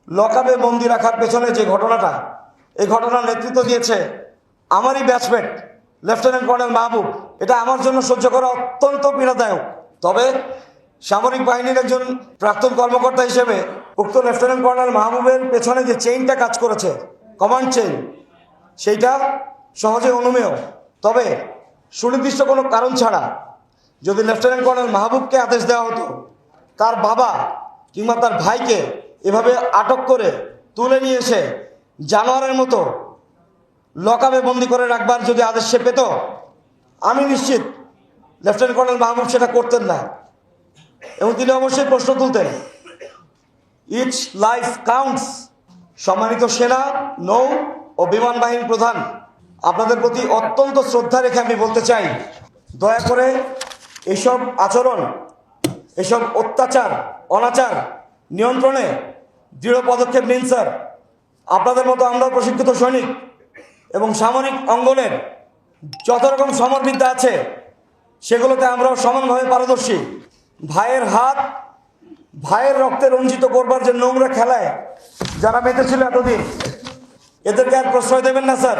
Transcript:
লকআপে বন্দি রাখার পেছনে যে ঘটনাটা, এই ঘটনার নেতৃত্ব দিয়েছে আমারই ব্যাচমেট লেফটেন্যান্ট কর্নেল মাহবুব। এটা আমার জন্য সহ্য করা অত্যন্ত পীড়াদায়ক। তবে সামরিক বাহিনীর একজন প্রাক্তন কর্মকর্তা হিসেবে উক্ত লেফটেন্যান্ট কর্নেল মাহবুবের পেছনে যে চেইনটা কাজ করেছে, কমান্ড চেইন, সেইটা সহজে অনুমেয়। তবে সুনির্দিষ্ট কোনো কারণ ছাড়া যদি লেফটেন্যান্ট কর্নেল মাহবুবকে আদেশ দেওয়া হতো, তার বাবা কিংবা তার ভাইকে এভাবে আটক করে তুলে নিয়ে এসে জানোয়ারের মতো লকআপে বন্দি করে রাখবার যদি আদেশ সে পেত, আমি নিশ্চিত লেফটেন্যান্ট কর্নেল মাহবুব সেটা করতেন না, এবং তিনি অবশ্যই প্রশ্ন তুলতেন। Each life counts. সম্মানিত সেনা, নৌ ও বিমান বাহিনীর প্রধান, আপনাদের প্রতি অত্যন্ত শ্রদ্ধা রেখে আমি বলতে চাই, দয়া করে এইসব আচরণ, এসব অত্যাচার, অনাচার নিয়ন্ত্রণে দৃঢ় পদক্ষেপ নিন স্যার। আপনাদের মতো আমরাও প্রশিক্ষিত সৈনিক এবং সামরিক অঙ্গনের যত রকম সমরবিদ্যা আছে সেগুলোতে আমরাও সমানভাবে পারদর্শী। ভাইয়ের হাত, ভাইয়ের রক্তে রঞ্জিত করবার যে নোংরা খেলায় যারা মেতেছিল এতদিন, এদেরকে আর প্রশ্রয় দেবেন না স্যার।